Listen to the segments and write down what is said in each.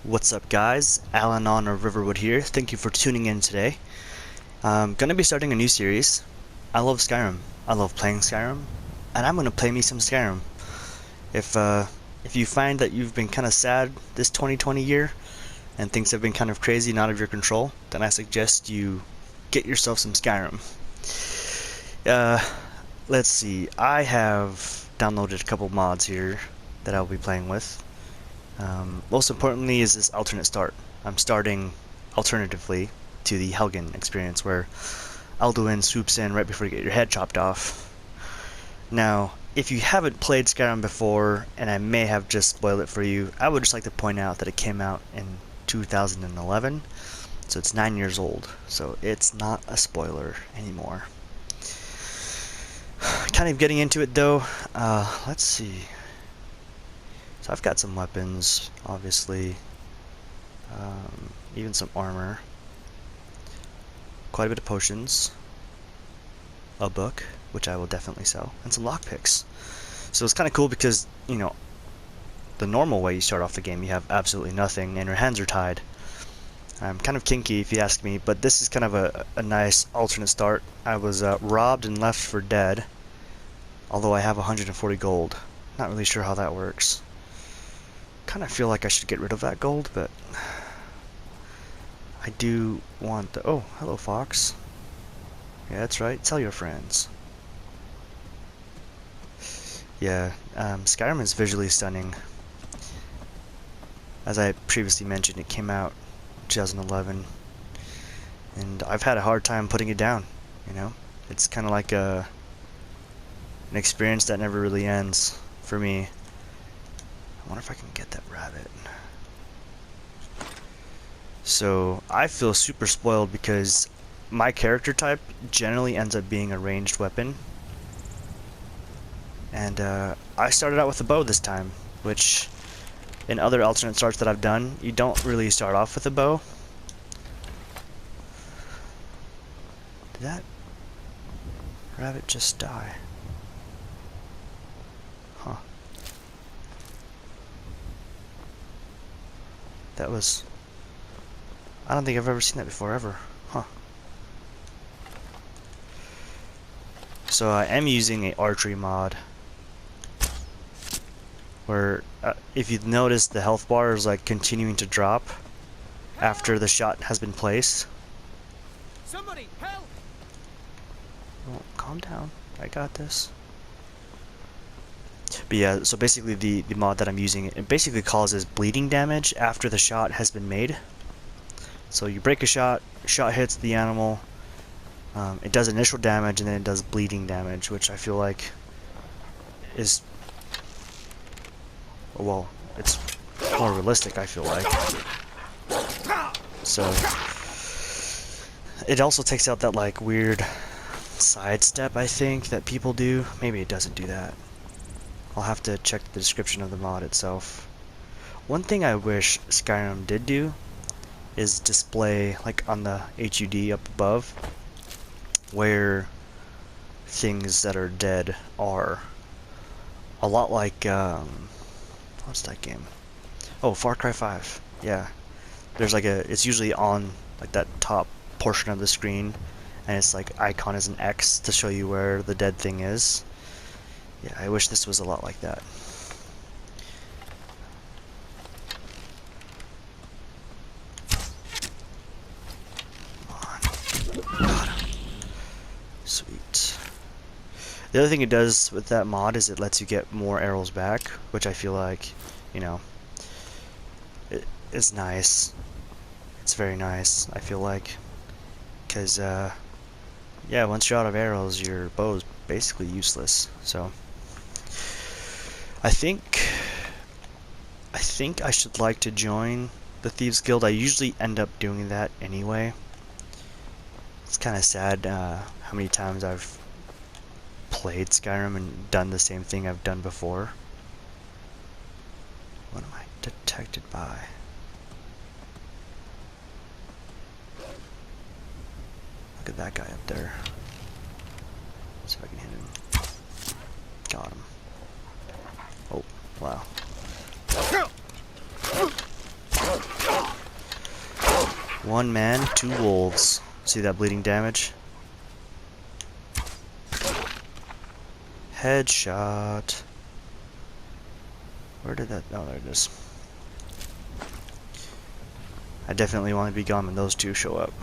What's up, guys? Alanon or Riverwood here. Thank you for tuning in today. I'm gonna be starting a new series. I love Skyrim. I love playing Skyrim, and I'm gonna play me some Skyrim. If you find that you've been kind of sad this 2020 year, and things have been kind of crazy and out of your control, then I suggest you get yourself some Skyrim. Let's see. I have downloaded a couple mods here that I'll be playing with. Most importantly is this alternate start. I'm starting alternatively to the Helgen experience, where Alduin swoops in right before you get your head chopped off. Now, if you haven't played Skyrim before, and I may have just spoiled it for you, I would just like to point out that it came out in 2011, so it's 9 years old, so it's not a spoiler anymore. Kind of getting into it though, let's see. So I've got some weapons, obviously, even some armor, quite a bit of potions, a book, which I will definitely sell, and some lockpicks. So it's kind of cool because, you know, the normal way you start off the game, you have absolutely nothing and your hands are tied. I'm kind of kinky if you ask me, but this is kind of a nice alternate start. I was robbed and left for dead, although I have 140 gold. Not really sure how that works. Kind of feel like I should get rid of that gold, but I do want the... Oh, hello, Fox. Yeah, that's right. Tell your friends. Yeah, Skyrim is visually stunning. As I previously mentioned, it came out in 2011, and I've had a hard time putting it down, you know? It's kind of like an experience that never really ends for me. I wonder if I can get that rabbit. So I feel super spoiled because my character type generally ends up being a ranged weapon, and I started out with a bow this time, which in other alternate starts that I've done, you don't really start off with a bow. Did that rabbit just die? Huh. That was... I don't think I've ever seen that before, ever. Huh. So I am using a archery mod, where if you've noticed, the health bar is like continuing to drop after the shot has been placed. Somebody help! Oh, calm down. I got this. But yeah, so basically the mod that I'm using, it basically causes bleeding damage after the shot has been made. So you break a shot hits the animal, it does initial damage, and then it does bleeding damage, which I feel like is... well, it's more realistic, I feel like. So it also takes out that like weird sidestep, I think, that people do. Maybe it doesn't do that. I'll have to check the description of the mod itself. One thing I wish Skyrim did do is display, like on the HUD up above, where things that are dead are. A lot like, what's that game? Oh, Far Cry 5. Yeah. There's like it's usually on like that top portion of the screen, and it's like icon is an X to show you where the dead thing is. Yeah, I wish this was a lot like that. Come on. Got him. Sweet. The other thing it does with that mod is it lets you get more arrows back, which I feel like, you know, it is nice. It's very nice, I feel like. Because, yeah, once you're out of arrows, your bow is basically useless. So I think I should like to join the Thieves Guild. I usually end up doing that anyway. It's kind of sad how many times I've played Skyrim and done the same thing I've done before. What am I detected by? Look at that guy up there. See if I can hit him. Got him. Oh, wow. One man, two wolves. See that bleeding damage? Headshot. Where did that... Oh, there it is. I definitely want to be gone when those two show up.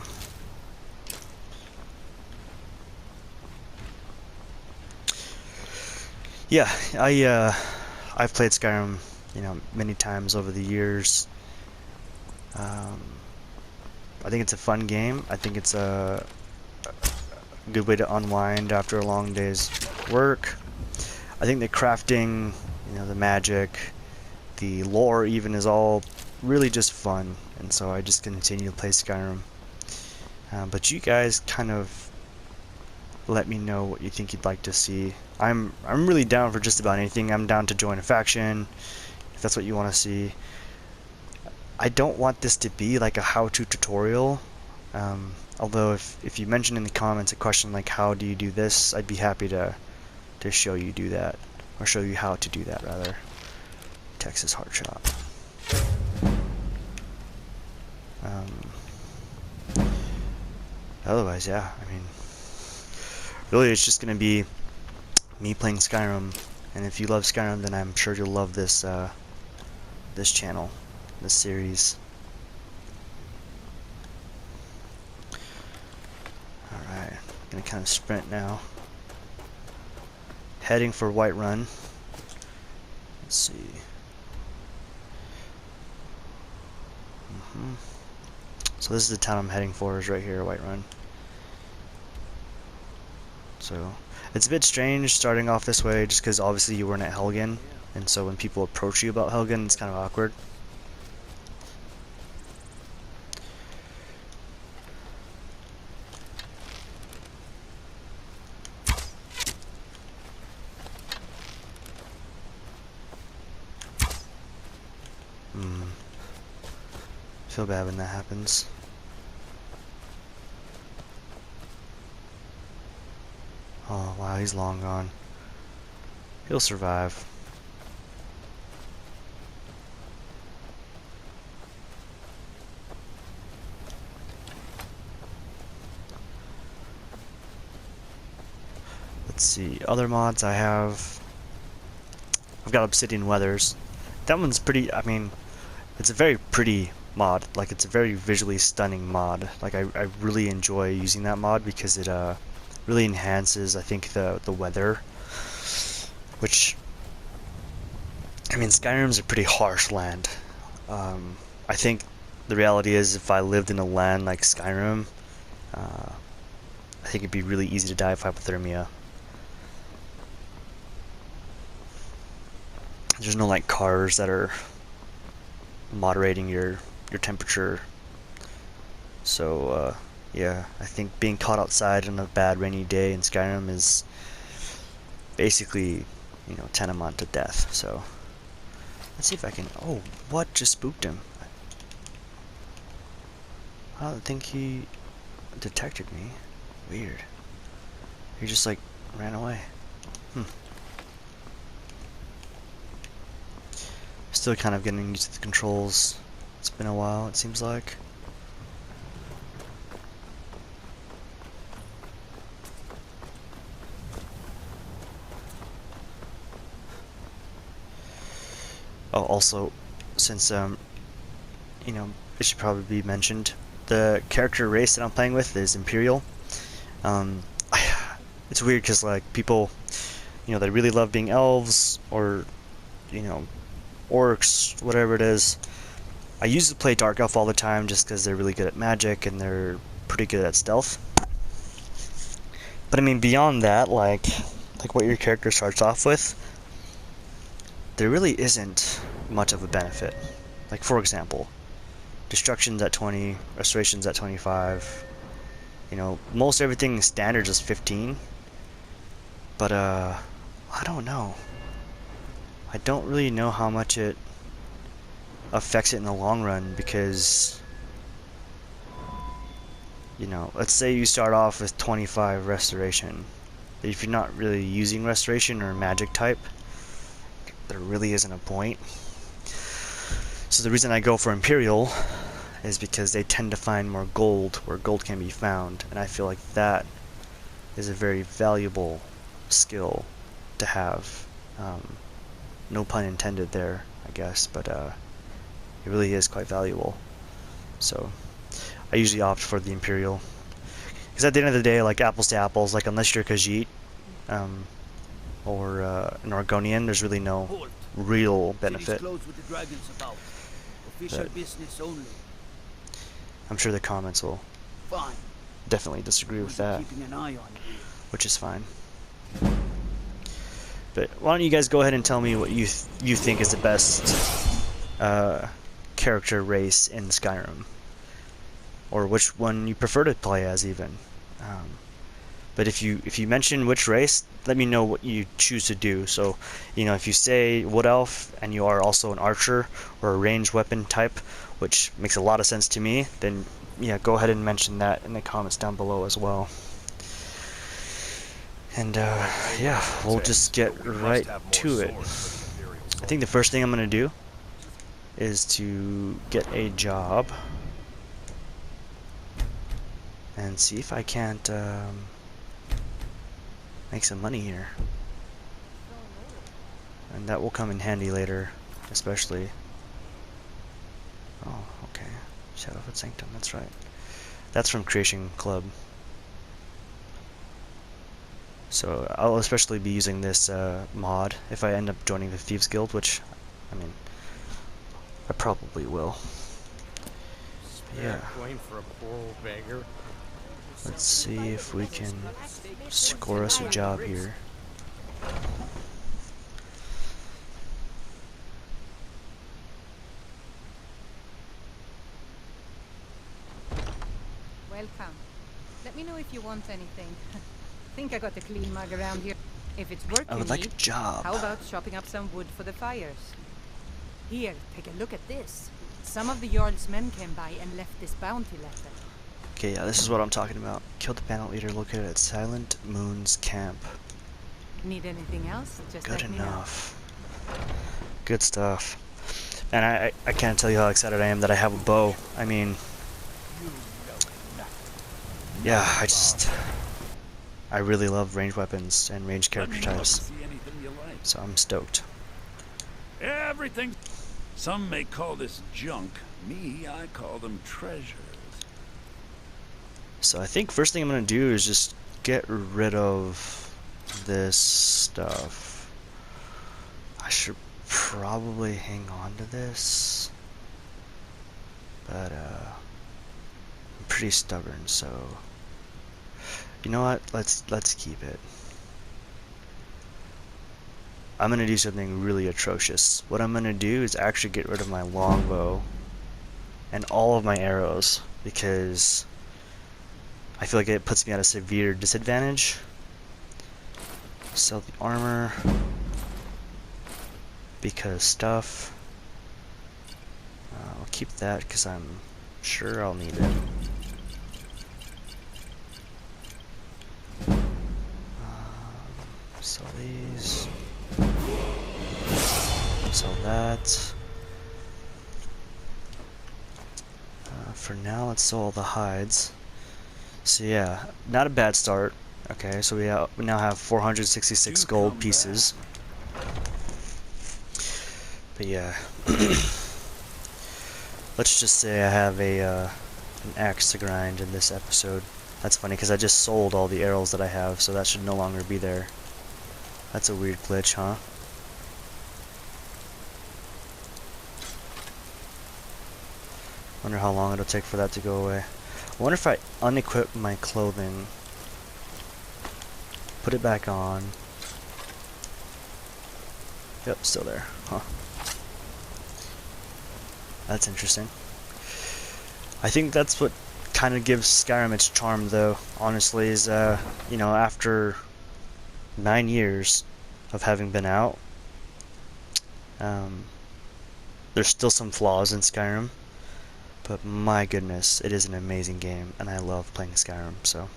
Yeah, I've played Skyrim, many times over the years. I think it's a fun game. I think it's a good way to unwind after a long day's work. I think the crafting, the magic, the lore even is all really just fun, and so I just continue to play Skyrim. But you guys kind of let me know what you think you'd like to see. I'm really down for just about anything. I'm down to join a faction if that's what you want to see. I don't want this to be like a how-to tutorial. Although if you mention in the comments a question like how do you do this, I'd be happy to show you do that, or show you how to do that rather. Texas Heart Shot. Otherwise, yeah, I mean, really it's just gonna be me playing Skyrim, and if you love Skyrim, then I'm sure you'll love this this channel, this series. Alright, gonna kind of sprint now. Heading for Whiterun. Let's see. So this is the town I'm heading for, is right here, Whiterun. So it's a bit strange starting off this way, just because obviously you weren't at Helgen, and so when people approach you about Helgen, it's kind of awkward. Feel bad when that happens. Oh wow, he's long gone. He'll survive. Let's see, other mods I have. I've got Obsidian Weathers. That one's pretty, I mean, it's a very pretty mod. Like, it's a very visually stunning mod. Like, I really enjoy using that mod because it really enhances, I think, the weather. Which, I mean, Skyrim's a pretty harsh land. I think the reality is if I lived in a land like Skyrim, I think it'd be really easy to die of hypothermia. There's no like cars that are moderating your temperature. So yeah, I think being caught outside on a bad rainy day in Skyrim is basically, tantamount to death. So let's see if I can. Oh, what just spooked him? I don't think he detected me. Weird. He just like ran away. Still kind of getting used to the controls. It's been a while, it seems like. Oh, also, since it should probably be mentioned, the character race that I'm playing with is Imperial. It's weird because like people, they really love being elves or, orcs, whatever it is. I used to play Dark Elf all the time just because they're really good at magic and they're pretty good at stealth. But I mean, beyond that, like what your character starts off with, there really isn't much of a benefit. Like, for example, destruction's at 20, restoration's at 25. Most everything in standard is 15. But I don't know. I don't really know how much it affects it in the long run because, let's say you start off with 25 restoration. If you're not really using restoration or magic type, there really isn't a point. So the reason I go for Imperial is because they tend to find more gold where gold can be found, and I feel like that is a very valuable skill to have. No pun intended there, I guess, but it really is quite valuable. So I usually opt for the Imperial, because at the end of the day, like apples to apples, like unless you're Khajiit or an Argonian, there's really no Halt. real City's benefit. closed with the dragons about. Official But business only. I'm sure the comments will Fine. definitely disagree with We'll that, be keeping an eye on you. which is fine. But why don't you guys go ahead and tell me what you think is the best character race in Skyrim, or which one you prefer to play as even. But if you mention which race, let me know what you choose to do. So, if you say Wood Elf and you are also an archer or a ranged weapon type, which makes a lot of sense to me, then yeah, go ahead and mention that in the comments down below as well. And yeah, we'll just get right to it. I think the first thing I'm gonna do is to get a job and see if I can't make some money here, and that will come in handy later, especially. Oh, okay, Shadowfoot Sanctum, that's right. That's from Creation Club. So I'll especially be using this mod if I end up joining the Thieves Guild, which, I mean, I probably will. Yeah. Coin for a poor old beggar. Let's see if we can score us a job here. Welcome. Let me know if you want anything. Think I got a clean mug around here. If it's work I you would like need, a job. how about chopping up some wood for the fires? Here, take a look at this. Some of the Jarl's men came by and left this bounty letter. Okay, yeah, this is what I'm talking about. Killed the bandit leader located at Silent Moon's camp. Need anything else? Just Good let enough. Good stuff. And I can't tell you how excited I am that I have a bow. I mean, yeah, I really love ranged weapons and ranged character types. So I'm stoked. Everything. Some may call this junk. Me, I call them treasures. So I think first thing I'm gonna do is just get rid of this stuff. I should probably hang on to this, but I'm pretty stubborn, so you know what? Let's keep it. I'm gonna do something really atrocious. What I'm gonna do is actually get rid of my longbow and all of my arrows, because I feel like it puts me at a severe disadvantage. Sell the armor, because stuff. I'll keep that because I'm sure I'll need it. Sell these. Sell that. For now, let's sell all the hides. So yeah, not a bad start. Okay, so we now have 466 gold pieces. But yeah, let's just say I have an axe to grind in this episode. That's funny because I just sold all the arrows that I have, so that should no longer be there. That's a weird glitch, huh? Wonder how long it'll take for that to go away. I wonder if I unequip my clothing, put it back on. Yep, still there. Huh. That's interesting. I think that's what kind of gives Skyrim its charm, though, honestly, is, you know, after 9 years of having been out, there's still some flaws in Skyrim. But my goodness, it is an amazing game, and I love playing Skyrim, so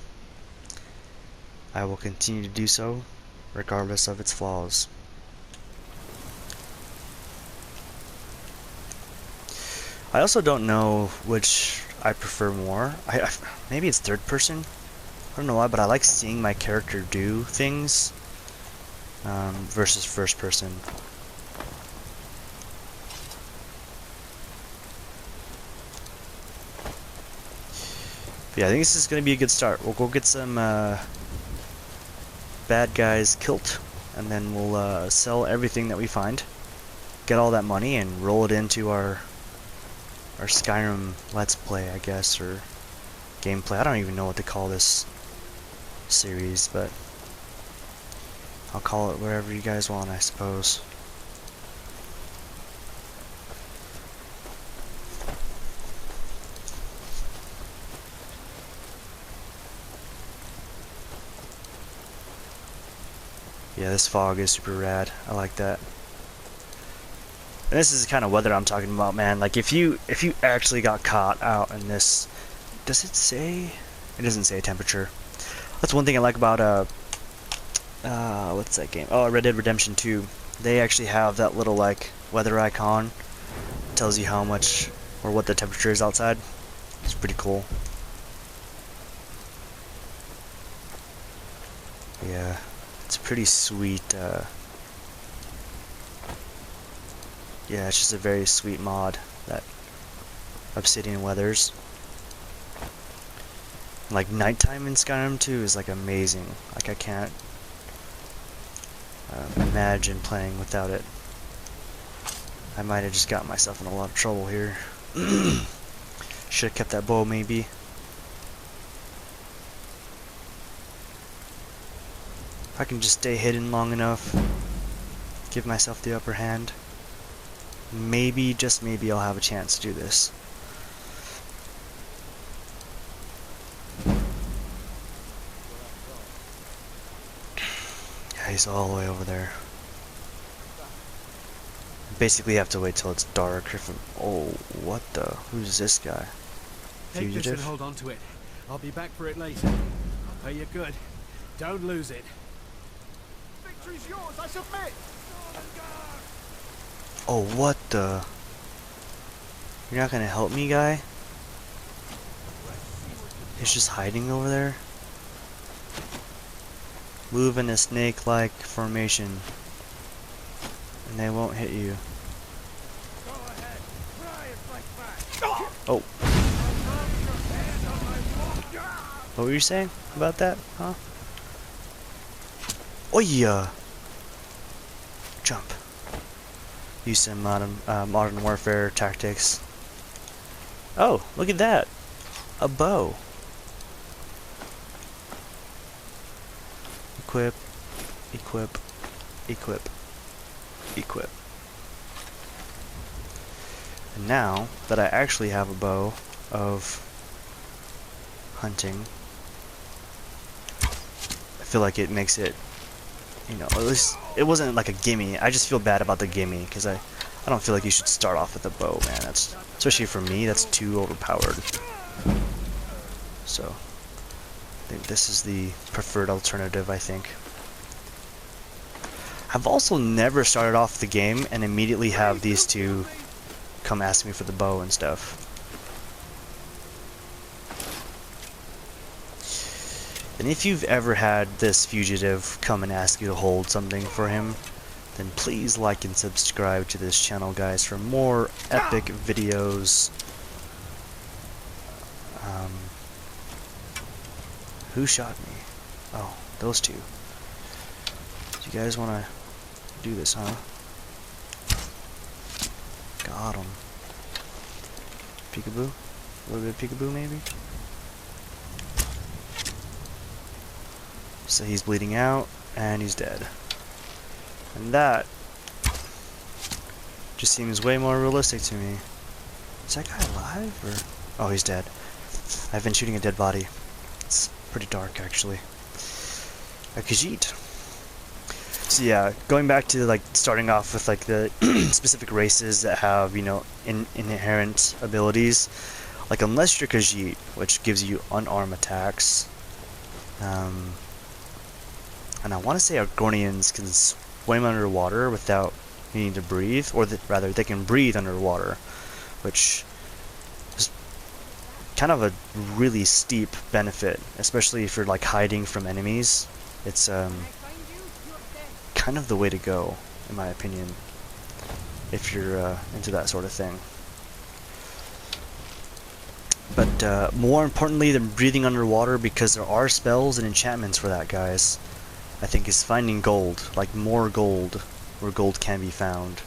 I will continue to do so, regardless of its flaws. I also don't know which I prefer more. Maybe it's third person. I don't know why, but I like seeing my character do things versus first person. But yeah, I think this is going to be a good start. We'll go get some bad guys killed, and then we'll sell everything that we find, get all that money, and roll it into our Skyrim Let's Play, I guess, or gameplay. I don't even know what to call this series, but I'll call it whatever you guys want, I suppose. Yeah, this fog is super rad. I like that. And this is the kind of weather I'm talking about, man. Like if you actually got caught out in this, does it say? It doesn't say temperature. That's one thing I like about what's that game? Oh, Red Dead Redemption 2. They actually have that little like weather icon. It tells you how much or what the temperature is outside. It's pretty cool. Yeah, it's a pretty sweet. Yeah, it's just a very sweet mod that Obsidian weathers. Like nighttime in Skyrim 2 is like amazing. Like I can't imagine playing without it. I might have just gotten myself in a lot of trouble here. Should have kept that bow maybe. If I can just stay hidden long enough, give myself the upper hand, maybe, just maybe, I'll have a chance to do this. Yeah, he's all the way over there. Basically, you have to wait till it's dark. Oh, what the? Who's this guy? Take this and Fugitive? hold on to it. I'll be back for it later. I'll pay you good. Don't lose it. Victory's yours, I submit! Oh, what the? You're not gonna help me, guy? He's just hiding over there? Move in a snake-like formation, and they won't hit you. Oh. What were you saying about that, huh? Oh yeah. Jump. Use some modern warfare tactics. Oh, look at that. A bow. Equip, equip, equip, equip. And now that I actually have a bow of hunting, I feel like it makes it, you know, at least it wasn't like a gimme. I just feel bad about the gimme because I don't feel like you should start off with a bow, man. That's, especially for me, that's too overpowered. So I think this is the preferred alternative, I think. I've also never started off the game and immediately have these two come ask me for the bow and stuff. And if you've ever had this fugitive come and ask you to hold something for him, then please like and subscribe to this channel, guys, for more epic videos. Who shot me? Oh, those two. Do you guys want to do this, huh? Got him. Peekaboo? A little bit of peekaboo, maybe? So he's bleeding out, and he's dead. And that just seems way more realistic to me. Is that guy alive, or? Oh, he's dead. I've been shooting a dead body. It's pretty dark, actually. A Khajiit. So yeah, going back to like starting off with like the specific races that have, you know, inherent abilities. Like unless you're Khajiit, which gives you unarmed attacks. And I want to say Argonians can swim underwater without needing to breathe, or rather, they can breathe underwater, which kind of a really steep benefit, especially if you're like hiding from enemies. It's kind of the way to go, in my opinion, if you're into that sort of thing. But more importantly than breathing underwater, because there are spells and enchantments for that, guys, I think is finding gold, like more gold, where gold can be found.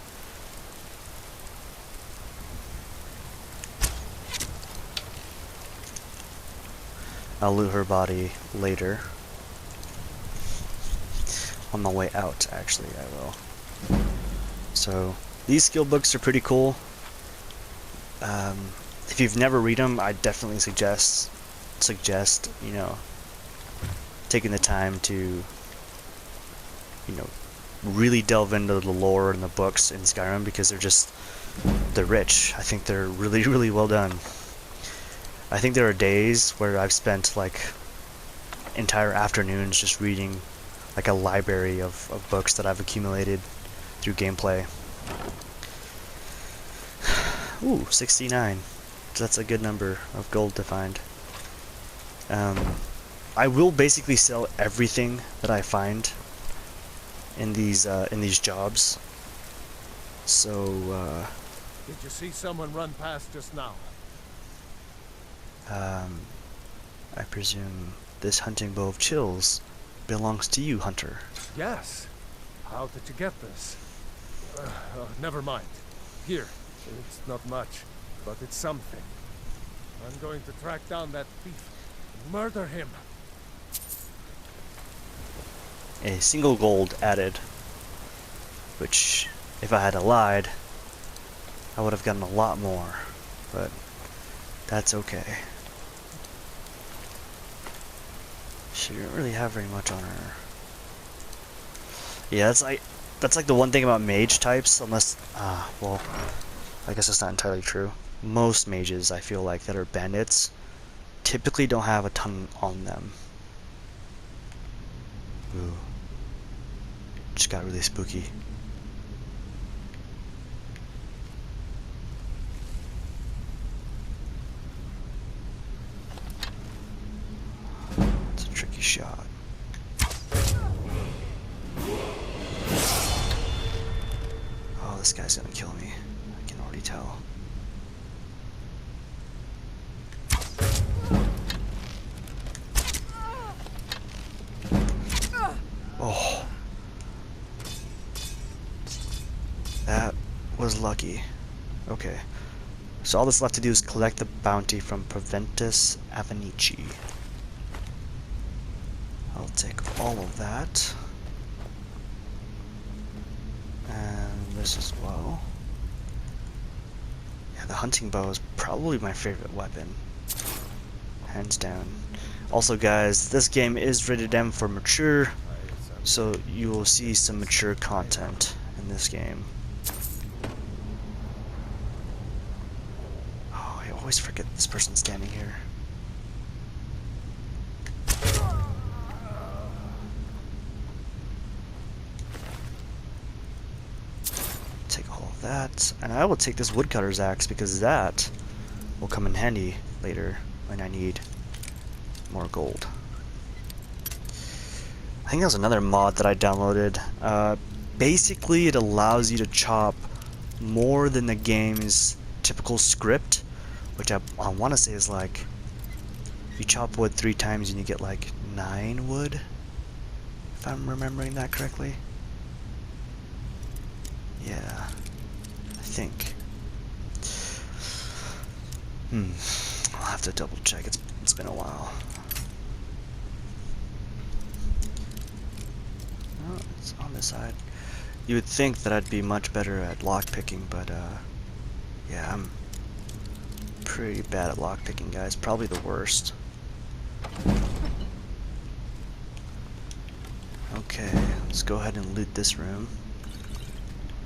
I'll loot her body later. On my way out, actually, I will. So, these skill books are pretty cool. If you've never read them, I definitely suggest, you know, taking the time to, you know, really delve into the lore and the books in Skyrim, because they're rich. I think they're really, really well done. I think there are days where I've spent like entire afternoons just reading like a library of books that I've accumulated through gameplay. Ooh, 69. That's a good number of gold to find. I will basically sell everything that I find in these jobs. So Did you see someone run past just now? I presume this hunting bow of chills belongs to you, Hunter. Yes. How did you get this? Never mind. Here. It's not much, but it's something. I'm going to track down that thief and murder him. A single gold added, which, if I had lied, I would have gotten a lot more, but that's okay. She didn't really have very much on her. Yeah, that's like the one thing about mage types, unless, well, I guess that's not entirely true. Most mages, I feel like, that are bandits, typically don't have a ton on them. Ooh. Just got really spooky. It's a tricky shot. Oh, this guy's gonna kill me. I can already tell. Oh. That was lucky. Okay. So all that's left to do is collect the bounty from Proventus Avenici. I'll take all of that. And this as well. Yeah, the hunting bow is probably my favorite weapon. Hands down. Also, guys, this game is rated M for mature, so you will see some mature content in this game. Oh, I always forget this person's standing here. Take all of that, and I will take this woodcutter's axe because that will come in handy later when I need more gold. I think that was another mod that I downloaded. Basically, it allows you to chop more than the game's typical script, which I want to say is like, you chop wood 3 times and you get like 9 wood, if I'm remembering that correctly. Yeah, I think. I'll have to double check. It's been a while. Oh, it's on this side. You would think that I'd be much better at lockpicking, but yeah, I'm pretty bad at lockpicking, guys. Probably the worst. Okay, let's go ahead and loot this room.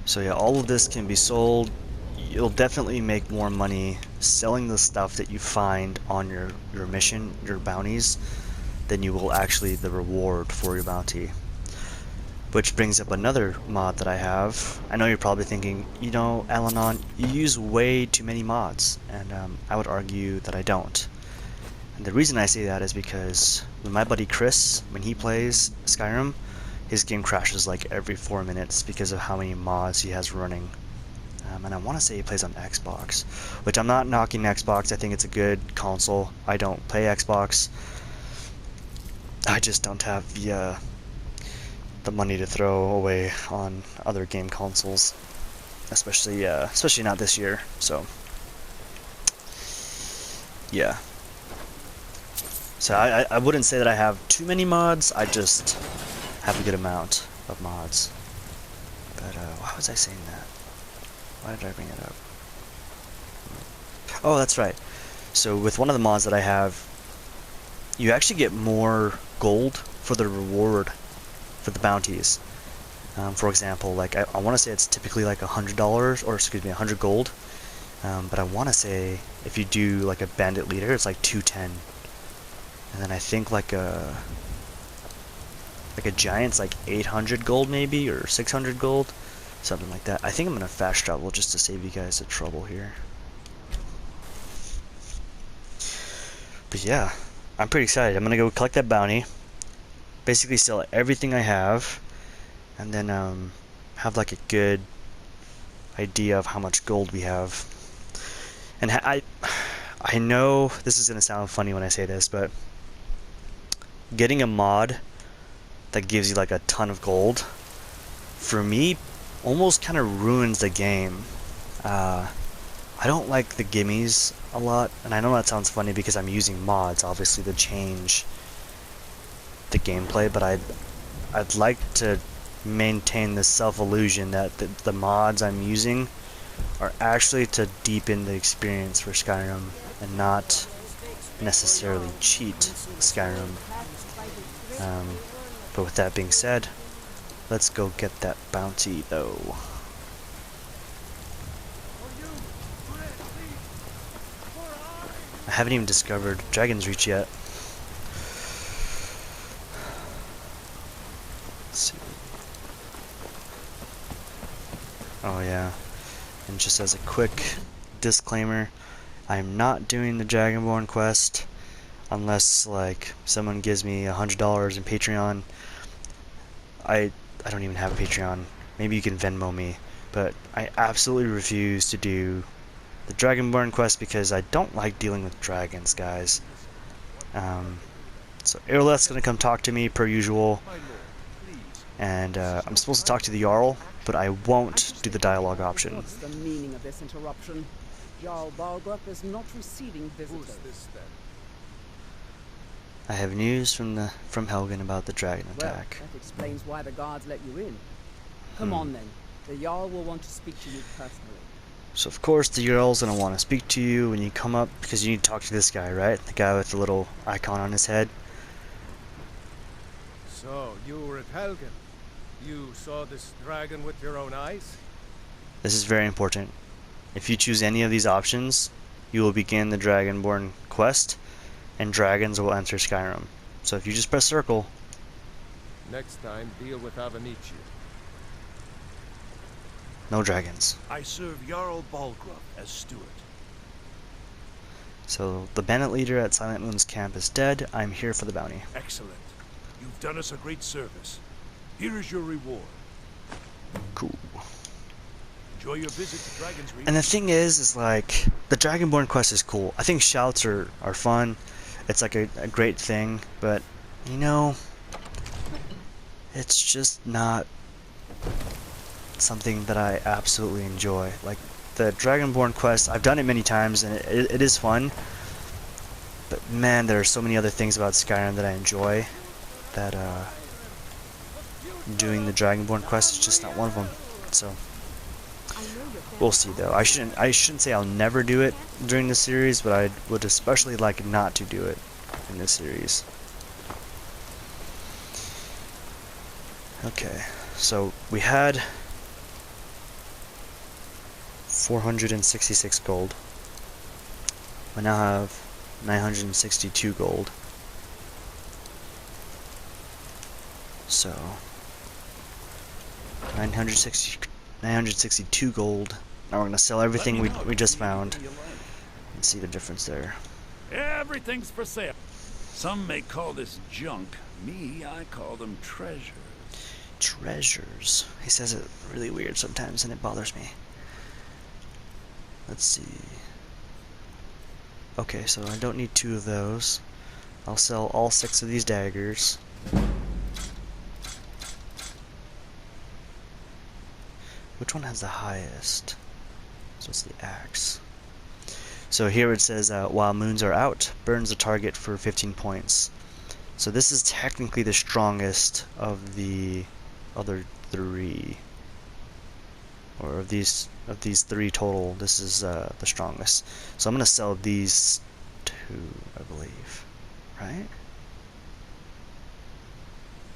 So yeah, all of this can be sold. You'll definitely make more money selling the stuff that you find on your mission, your bounties, than you will actually the reward for your bounty. Which brings up another mod that I have. I know you're probably thinking, Alanon, you use way too many mods, and I would argue that I don't. And the reason I say that is because when my buddy Chris, when he plays Skyrim, his game crashes like every 4 minutes because of how many mods he has running. And I want to say he plays on Xbox, which I'm not knocking Xbox. I think it's a good console. I don't play Xbox. I just don't have the money to throw away on other game consoles, especially not this year. So yeah. So I wouldn't say that I have too many mods. I just have a good amount of mods. But why was I saying that? Why did I bring it up? Oh, that's right. So with one of the mods that I have, you actually get more gold for the reward for the bounties. For example, like I want to say it's typically like $100, or excuse me, 100 gold. But I want to say if you do like a bandit leader, it's like 210. And then I think like a giant's like 800 gold maybe, or 600 gold. Something like that. I think I'm gonna fast travel just to save you guys the trouble here. But yeah, I'm pretty excited. I'm gonna go collect that bounty, basically sell everything I have, and then have like a good idea of how much gold we have. And I know this is gonna sound funny when I say this, but getting a mod that gives you like a ton of gold, for me, almost kind of ruins the game. I don't like the gimmies a lot, and I know that sounds funny because I'm using mods, obviously, to change the gameplay, but I'd like to maintain the self-illusion that the mods I'm using are actually to deepen the experience for Skyrim and not necessarily cheat Skyrim. But with that being said, let's go get that bounty, though. I haven't even discovered Dragon's Reach yet. Let's see. Oh yeah. And just as a quick disclaimer, I'm not doing the Dragonborn quest unless like someone gives me $100 in Patreon. I don't even have a Patreon. Maybe you can Venmo me, but I absolutely refuse to do the Dragonborn quest because I don't like dealing with dragons, guys. So Aeroleth's gonna come talk to me per usual, and I'm supposed to talk to the Jarl, but I won't do the dialogue option. What's the meaning of this interruption? Jarl Balgrup is not receiving visitors. Who's this then? I have news from Helgen about the dragon Well, attack. that explains why the guards let you in. Come on then. The Jarl will want to speak to you personally. So of course the Jarl's gonna want to speak to you when you come up, because you need to talk to this guy, right? The guy with the little icon on his head. So, you were at Helgen. You saw this dragon with your own eyes? This is very important. If you choose any of these options, you will begin the Dragonborn quest, and dragons will enter Skyrim. So if you just press circle, Next time, deal with Avenici. no dragons. I serve Jarl Balgrup as steward. So the bandit leader at Silent Moon's camp is dead. I'm here for the bounty. Excellent. You've done us a great service. Here is your reward. Cool. Enjoy your visit to Dragon's Reach. And the thing is like, the Dragonborn quest is cool. I think shouts are fun. It's like a great thing, but, you know, it's just not something that I absolutely enjoy. Like, the Dragonborn quest, I've done it many times, and it is fun, but man, there are so many other things about Skyrim that I enjoy, that, doing the Dragonborn quest is just not one of them, so... We'll see though. I shouldn't say I'll never do it during the series, but I would especially like not to do it in this series. Okay, so we had 466 gold. We now have 962 gold. So 962 gold. Now we're gonna sell everything we just found and see the difference there. Everything's for sale. Some may call this junk. Me, I call them treasures. Treasures. He says it really weird sometimes, and it bothers me. Let's see. Okay, so I don't need 2 of those. I'll sell all 6 of these daggers. Which one has the highest? So it's the axe. So here it says, while moons are out, burns the target for 15 points. So this is technically the strongest of the other 3. Or of these 3 total, this is the strongest. So I'm going to sell these 2, I believe. Right?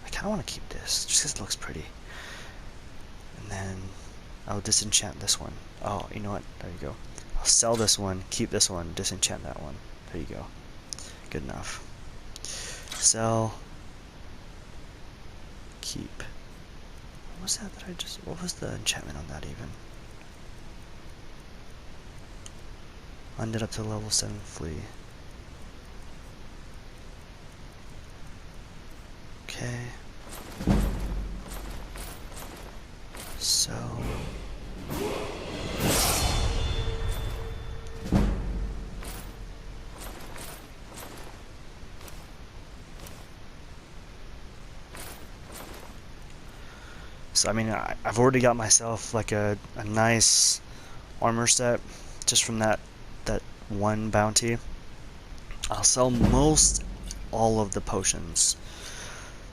I kind of want to keep this, just because it looks pretty. And then I'll disenchant this one. Oh, you know what? There you go. I'll sell this one, keep this one, disenchant that one. There you go. Good enough. Sell. Keep. What was that I just... What was the enchantment on that even? Undead up to level 7 flee. Okay. So... So I mean, I've already got myself like a nice armor set just from that one bounty. I'll sell most all of the potions.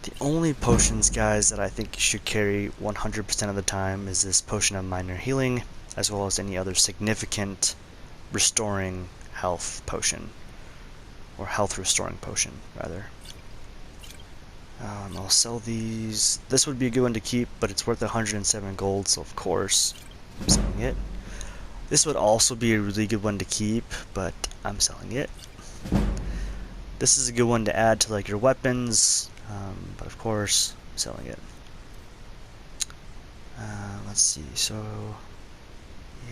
The only potions, guys, that I think you should carry 100% of the time is this potion of minor healing, as well as any other significant restoring health potion, or health restoring potion rather. I'll sell these. This would be a good one to keep, but it's worth 107 gold, so of course I'm selling it. This would also be a really good one to keep, but I'm selling it. This is a good one to add to like your weapons, but of course I'm selling it. Let's see, so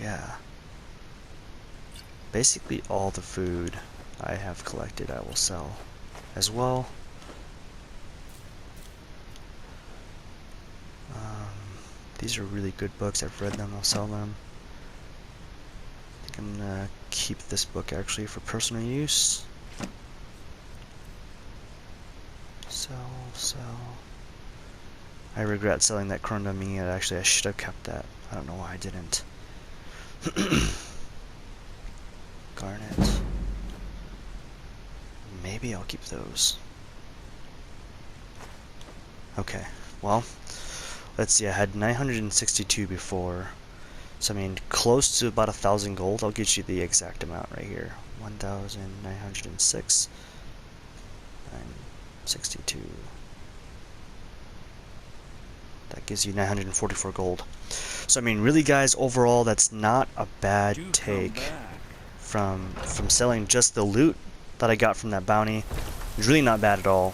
yeah. Basically all the food I have collected I will sell as well. These are really good books. I've read them. I'll sell them. I think I'm gonna keep this book actually for personal use. Sell. I regret selling that Corundum ingot. Actually, I should have kept that. I don't know why I didn't. Garnet. Maybe I'll keep those. Okay. Well. Let's see, I had 962 before, so I mean close to about 1,000 gold. I'll get you the exact amount right here. 1,906, 962. That gives you 944 gold. So I mean, really, guys, overall, that's not a bad take from selling just the loot that I got from that bounty. It's really not bad at all.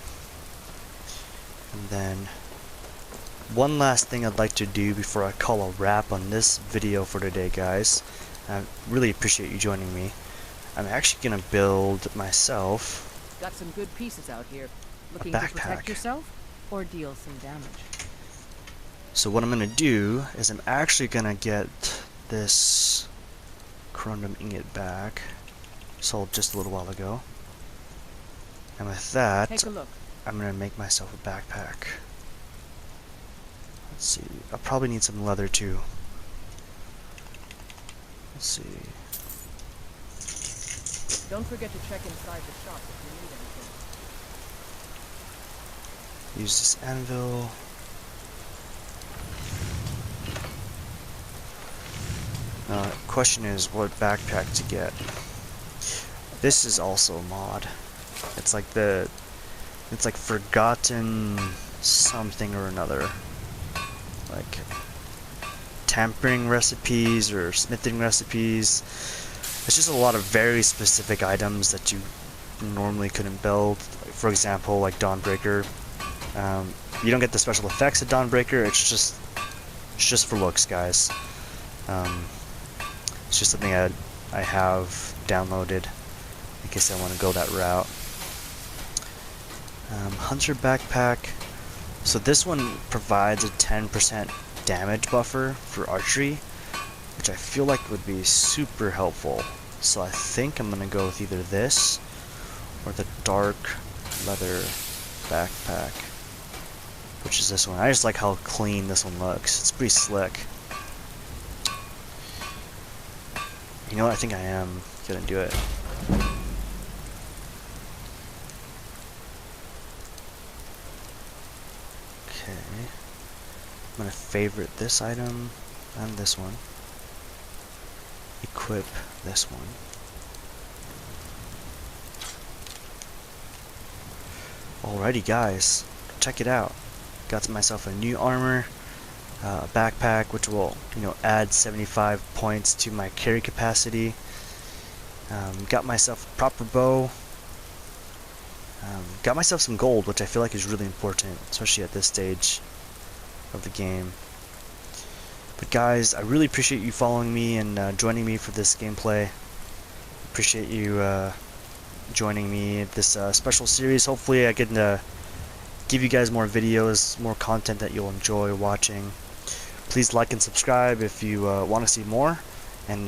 And then one last thing I'd like to do before I call a wrap on this video for today, guys. I really appreciate you joining me. I'm actually gonna build myself Got some good pieces out here. a Looking to backpack. protect yourself or deal some damage. So what I'm gonna do is I'm actually gonna get this Corundum ingot back, sold just a little while ago. And with that, Take a look. I'm gonna make myself a backpack. Let's see, I'll probably need some leather too. Let's see. Don't forget to check inside the shop if you need anything. Use this anvil. Question is what backpack to get. This is also a mod. It's like Forgotten something or another. Like tampering recipes or smithing recipes. It's just a lot of very specific items that you normally couldn't build. For example, like Dawnbreaker. You don't get the special effects of Dawnbreaker. It's just for looks, guys. It's just something I have downloaded in case I want to go that route. Hunter backpack. So this one provides a 10% damage buffer for archery, which I feel like would be super helpful. So I think I'm gonna go with either this or the dark leather backpack, which is this one. I just like how clean this one looks. It's pretty slick. You know what? I think I am gonna do it. Okay. I'm gonna favorite this item and this one. Equip this one. Alrighty guys, check it out. Got myself a new armor, a backpack which will, add 75 points to my carry capacity. Got myself a proper bow. Got myself some gold, which I feel like is really important, especially at this stage of the game. But guys, I really appreciate you following me and joining me for this gameplay. Appreciate you joining me at this special series. Hopefully I can give you guys more videos, more content that you'll enjoy watching. Please like and subscribe if you want to see more, and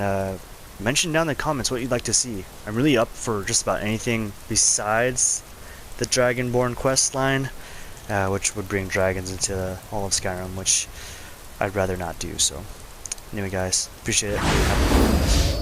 mention down in the comments what you'd like to see. I'm really up for just about anything besides the Dragonborn quest line, which would bring dragons into all of Skyrim, which I'd rather not do. So anyway guys, appreciate it.